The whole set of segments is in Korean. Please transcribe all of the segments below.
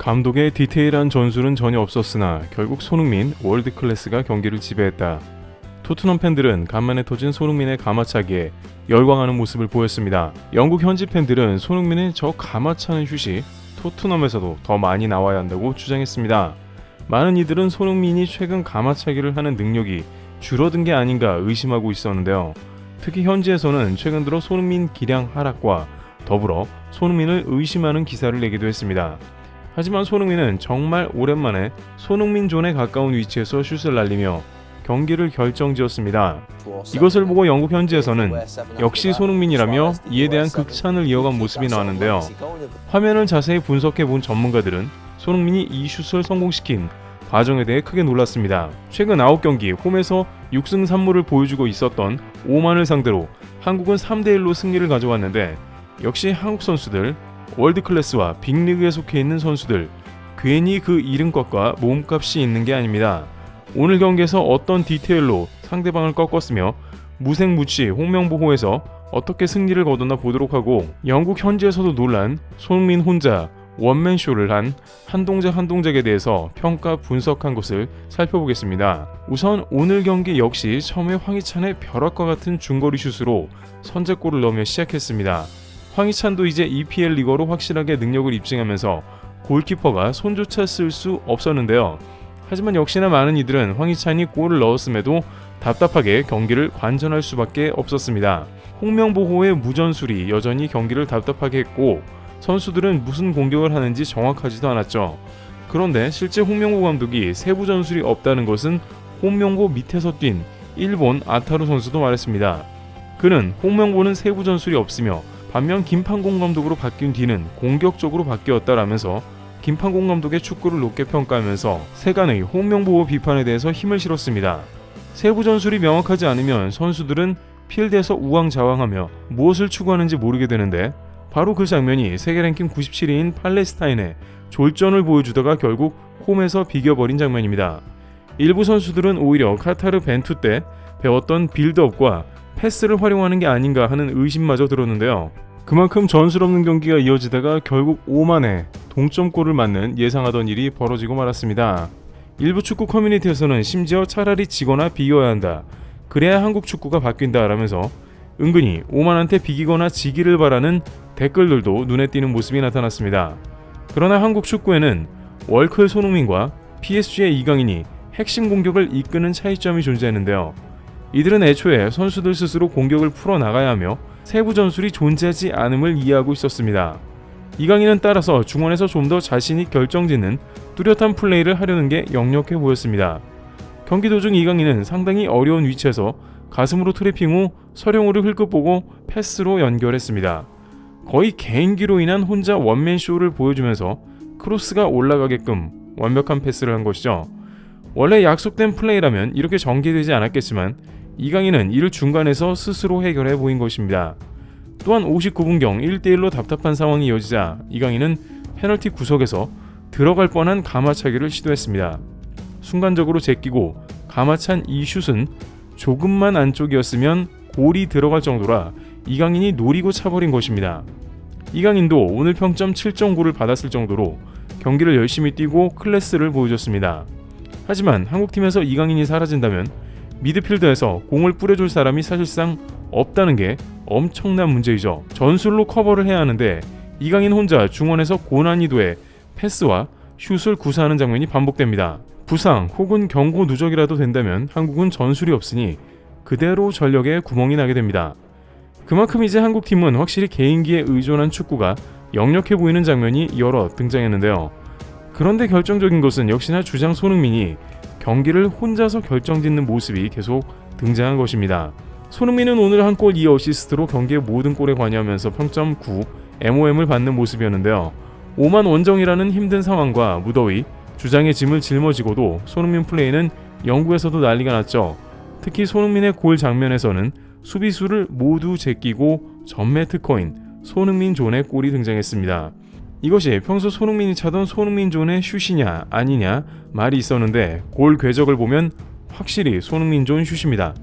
감독의 디테일한 전술은 전혀 없었으나 결국 손흥민 월드클래스가 경기를 지배했다. 토트넘 팬들은 간만에 터진 손흥민의 가마차기에 열광하는 모습을 보였습니다. 영국 현지 팬들은 손흥민의 저 가마차는 슛이 토트넘에서도 더 많이 나와야 한다고 주장했습니다. 많은 이들은 손흥민이 최근 가마차기를 하는 능력이 줄어든 게 아닌가 의심하고 있었는데요. 특히 현지에서는 최근 들어 손흥민 기량 하락과 더불어 손흥민을 의심하는 기사를 내기도 했습니다. 하지만 손흥민은 정말 오랜만에 손흥민 존에 가까운 위치에서 슛을 날리며 경기를 결정지었습니다. 이것을 보고 영국 현지에서는 역시 손흥민이라며 이에 대한 극찬을 이어간 모습이 나왔는데요. 화면을 자세히 분석해 본 전문가들은 손흥민이 이 슛을 성공시킨 과정에 대해 크게 놀랐습니다. 최근 9경기 홈에서 6승 3무를 보여주고 있었던 오만을 상대로 한국은 3대1로 승리를 가져왔는데 역시 한국 선수들, 월드클래스와 빅리그에 속해 있는 선수들 괜히 그 이름값과 몸값이 있는 게 아닙니다. 오늘 경기에서 어떤 디테일로 상대방을 꺾었으며 무색무취 홍명보호에서 어떻게 승리를 거뒀나 보도록 하고 영국 현지에서도 놀란 손흥민 혼자 원맨쇼를 한 동작에 대해서 평가 분석한 것을 살펴보겠습니다. 우선 오늘 경기 역시 처음에 황희찬의 벼락과 같은 중거리 슛으로 선제골을 넣으며 시작했습니다. 황희찬도 이제 EPL 리거로 확실하게 능력을 입증하면서 골키퍼가 손조차 쓸 수 없었는데요. 하지만 역시나 많은 이들은 황희찬이 골을 넣었음에도 답답하게 경기를 관전할 수밖에 없었습니다. 홍명보호의 무전술이 여전히 경기를 답답하게 했고 선수들은 무슨 공격을 하는지 정확하지도 않았죠. 그런데 실제 홍명보 감독이 세부 전술이 없다는 것은 홍명보 밑에서 뛴 일본 아타루 선수도 말했습니다. 그는 홍명보는 세부 전술이 없으며 반면 김판공 감독으로 바뀐 뒤는 공격적으로 바뀌었다라면서 김판공 감독의 축구를 높게 평가하면서 세간의 홍명보 비판에 대해서 힘을 실었습니다. 세부 전술이 명확하지 않으면 선수들은 필드에서 우왕좌왕하며 무엇을 추구하는지 모르게 되는데 바로 그 장면이 세계 랭킹 97위인 팔레스타인의 졸전을 보여주다가 결국 홈에서 비겨버린 장면입니다. 일부 선수들은 오히려 카타르 벤투 때 배웠던 빌드업과 패스를 활용하는 게 아닌가 하는 의심마저 들었는데요. 그만큼 전술 없는 경기가 이어지다가 결국 오만에 동점골을 맞는 예상하던 일이 벌어지고 말았습니다. 일부 축구 커뮤니티에서는 심지어 차라리 지거나 비겨야 한다. 그래야 한국 축구가 바뀐다 라면서 은근히 오만한테 비기거나 지기를 바라는 댓글들도 눈에 띄는 모습이 나타났습니다. 그러나 한국 축구에는 월클 손흥민과 PSG의 이강인이 핵심 공격을 이끄는 차이점이 존재했는데요. 이들은 애초에 선수들 스스로 공격을 풀어나가야 하며 세부 전술이 존재하지 않음을 이해하고 있었습니다. 이강인은 따라서 중원에서 좀 더 자신이 결정짓는 뚜렷한 플레이를 하려는 게 역력해 보였습니다. 경기 도중 이강인은 상당히 어려운 위치에서 가슴으로 트래핑 후 서령우를 흘끗보고 패스로 연결했습니다. 거의 개인기로 인한 혼자 원맨쇼를 보여주면서 크로스가 올라가게끔 완벽한 패스를 한 것이죠. 원래 약속된 플레이라면 이렇게 전개되지 않았겠지만 이강인은 이를 중간에서 스스로 해결해 보인 것입니다. 또한 59분경 1대1로 답답한 상황이 이어지자 이강인은 페널티 구석에서 들어갈 뻔한 가마차기를 시도했습니다. 순간적으로 제끼고 가마찬 이 슛은 조금만 안쪽이었으면 골이 들어갈 정도라 이강인이 노리고 차버린 것입니다. 이강인도 오늘 평점 7.9를 받았을 정도로 경기를 열심히 뛰고 클래스를 보여줬습니다. 하지만 한국팀에서 이강인이 사라진다면 미드필드에서 공을 뿌려줄 사람이 사실상 없다는 게 엄청난 문제이죠. 전술로 커버를 해야 하는데 이강인 혼자 중원에서 고난이도의 패스와 슛을 구사하는 장면이 반복됩니다. 부상 혹은 경고 누적이라도 된다면 한국은 전술이 없으니 그대로 전력에 구멍이 나게 됩니다. 그만큼 이제 한국팀은 확실히 개인기에 의존한 축구가 역력해 보이는 장면이 여러 등장했는데요. 그런데 결정적인 것은 역시나 주장 손흥민이 경기를 혼자서 결정짓는 모습이 계속 등장한 것입니다. 손흥민은 오늘 한 골 2어시스트로 경기의 모든 골에 관여하면서 평점 9, MOM을 받는 모습이었는데요. 오만 원정이라는 힘든 상황과 무더위, 주장의 짐을 짊어지고도 손흥민 플레이는 영구에서도 난리가 났죠. 특히 손흥민의 골 장면에서는 수비수를 모두 제끼고 전매 특허인 손흥민 존의 골이 등장했습니다. 이것이 평소 손흥민이 차던 손흥민 존의 슛이냐 아니냐 말이 있었는데 골 궤적을 보면 확실히 손흥민 존 슛입니다.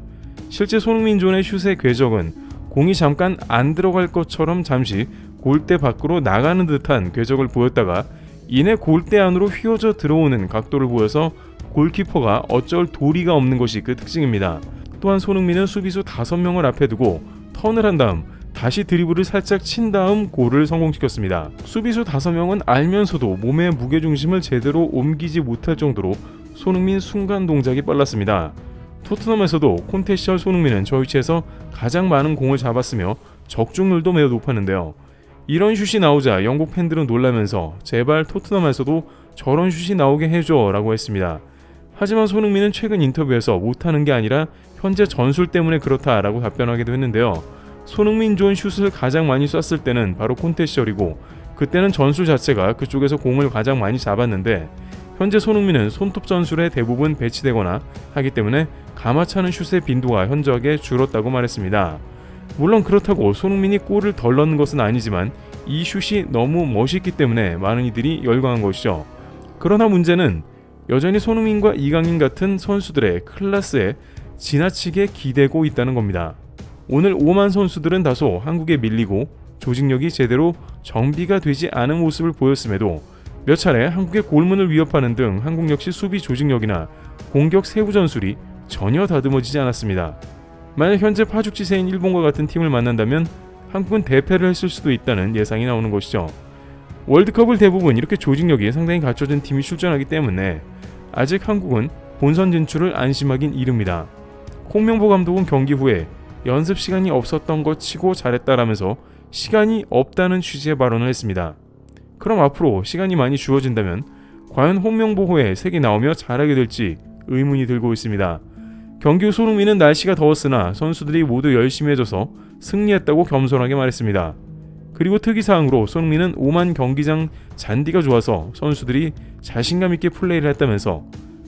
실제 손흥민 존의 슛의 궤적은 공이 잠깐 안 들어갈 것처럼 잠시 골대 밖으로 나가는 듯한 궤적을 보였다가 이내 골대 안으로 휘어져 들어오는 각도를 보여서 골키퍼가 어쩔 도리가 없는 것이 그 특징입니다. 또한 손흥민은 수비수 5명을 앞에 두고 턴을 한 다음 다시 드리블을 살짝 친 다음 골을 성공시켰습니다. 수비수 5명은 알면서도 몸의 무게중심을 제대로 옮기지 못할 정도로 손흥민 순간 동작이 빨랐습니다. 토트넘에서도 콘테 시절 손흥민은 저 위치에서 가장 많은 공을 잡았으며 적중률도 매우 높았는데요. 이런 슛이 나오자 영국 팬들은 놀라면서 제발 토트넘에서도 저런 슛이 나오게 해줘 라고 했습니다. 하지만 손흥민은 최근 인터뷰에서 못하는 게 아니라 현재 전술 때문에 그렇다라고 답변하기도 했는데요. 손흥민 존 슛을 가장 많이 쐈을 때는 바로 콘테 시절이고 그때는 전술 자체가 그쪽에서 공을 가장 많이 잡았는데 현재 손흥민은 손톱 전술에 대부분 배치되거나 하기 때문에 감아차는 슛의 빈도가 현저하게 줄었다고 말했습니다. 물론 그렇다고 손흥민이 골을 덜 넣는 것은 아니지만 이 슛이 너무 멋있기 때문에 많은 이들이 열광한 것이죠. 그러나 문제는 여전히 손흥민과 이강인 같은 선수들의 클래스에 지나치게 기대고 있다는 겁니다. 오늘 오만 선수들은 다소 한국에 밀리고 조직력이 제대로 정비가 되지 않은 모습을 보였음에도 몇 차례 한국의 골문을 위협하는 등 한국 역시 수비 조직력이나 공격 세부 전술이 전혀 다듬어지지 않았습니다. 만약 현재 파죽지세인 일본과 같은 팀을 만난다면 한국은 대패를 했을 수도 있다는 예상이 나오는 것이죠. 월드컵을 대부분 이렇게 조직력이 상당히 갖춰진 팀이 출전하기 때문에 아직 한국은 본선 진출을 안심하긴 이릅니다. 홍명보 감독은 경기 후에 연습 시간이 없었던 것 치고 잘했다라면서 시간이 없다는 취지의 발언을 했습니다. 그럼 앞으로 시간이 많이 주어진다면 과연 홍명보호에 색이 나오며 잘하게 될지 의문이 들고 있습니다. 경기 후 손흥민은 날씨가 더웠으나 선수들이 모두 열심히 해줘서 승리했다고 겸손하게 말했습니다. 그리고 특이사항으로 손흥민은 오만 경기장 잔디가 좋아서 선수들이 자신감 있게 플레이를 했다면서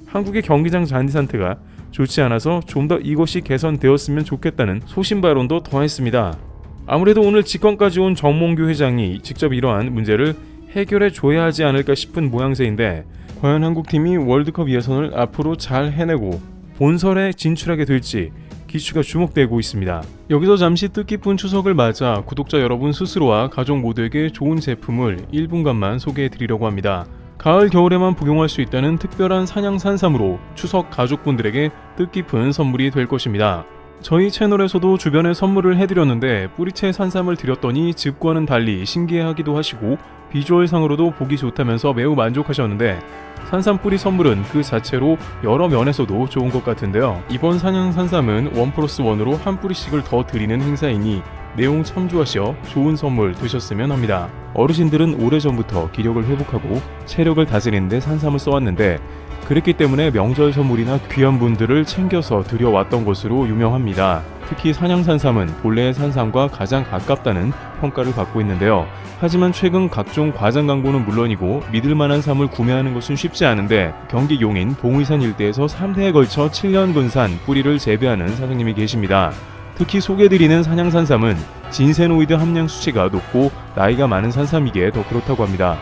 한국의 경기장 잔디 상태가 좋지 않아서 좀 더 이것이 개선되었으면 좋겠다는 소신 발언도 더했습니다. 아무래도 오늘 직관까지 온 정몽규 회장이 직접 이러한 문제를 해결해 줘야 하지 않을까 싶은 모양새인데 과연 한국팀이 월드컵 예선을 앞으로 잘 해내고 본선에 진출하게 될지 기추가 주목되고 있습니다. 여기서 잠시 뜻깊은 추석을 맞아 구독자 여러분 스스로와 가족 모두에게 좋은 제품을 1분간만 소개해 드리려고 합니다. 가을 겨울에만 복용할 수 있다는 특별한 산양 산삼으로 추석 가족분들에게 뜻깊은 선물이 될 것입니다. 저희 채널에서도 주변에 선물을 해드렸는데 뿌리채 산삼을 드렸더니 즙과는 달리 신기해하기도 하시고 비주얼상으로도 보기 좋다면서 매우 만족하셨는데 산삼 뿌리 선물은 그 자체로 여러 면에서도 좋은 것 같은데요. 이번 산양 산삼은 1+1으로 한 뿌리씩을 더 드리는 행사이니 내용 참조하셔 좋은 선물 되셨으면 합니다. 어르신들은 오래전부터 기력을 회복하고 체력을 다스리는 데 산삼을 써왔는데 그랬기 때문에 명절 선물이나 귀한 분들을 챙겨서 드려왔던 것으로 유명합니다. 특히 산양산삼은 본래의 산삼과 가장 가깝다는 평가를 받고 있는데요. 하지만 최근 각종 과장 광고는 물론이고 믿을만한 삼을 구매하는 것은 쉽지 않은데 경기 용인 봉의산 일대에서 3대에 걸쳐 7년 근산 뿌리를 재배하는 사장님이 계십니다. 특히 소개해드리는 산양산삼은 진세노이드 함량 수치가 높고 나이가 많은 산삼이기에 더 그렇다고 합니다.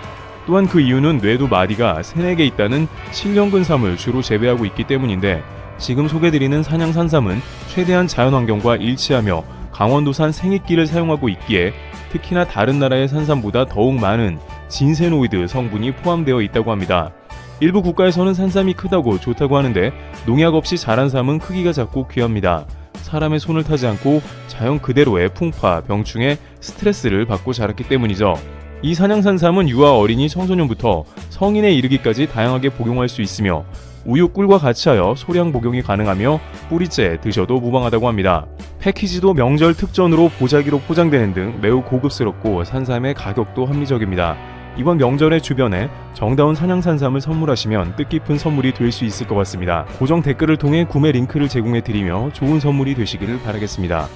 또한 그 이유는 뇌두 마디가 3-4개 있다는 7년근 삼을 주로 재배하고 있기 때문인데 지금 소개드리는 산양산삼은 최대한 자연환경과 일치하며 강원도산 생익기를 사용하고 있기에 특히나 다른 나라의 산삼보다 더욱 많은 진세노이드 성분이 포함되어 있다고 합니다. 일부 국가에서는 산삼이 크다고 좋다고 하는데 농약 없이 자란 삼은 크기가 작고 귀합니다. 사람의 손을 타지 않고 자연 그대로의 풍파, 병충해, 스트레스를 받고 자랐기 때문이죠. 이 산양산삼은 유아 어린이 청소년부터 성인에 이르기까지 다양하게 복용할 수 있으며 우유, 꿀과 같이 하여 소량 복용이 가능하며 뿌리째 드셔도 무방하다고 합니다. 패키지도 명절 특전으로 보자기로 포장되는 등 매우 고급스럽고 산삼의 가격도 합리적입니다. 이번 명절의 주변에 정다운 산양산삼을 선물하시면 뜻깊은 선물이 될 수 있을 것 같습니다. 고정 댓글을 통해 구매 링크를 제공해드리며 좋은 선물이 되시기를 바라겠습니다.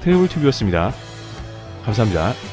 트래블튜브였습니다. 감사합니다.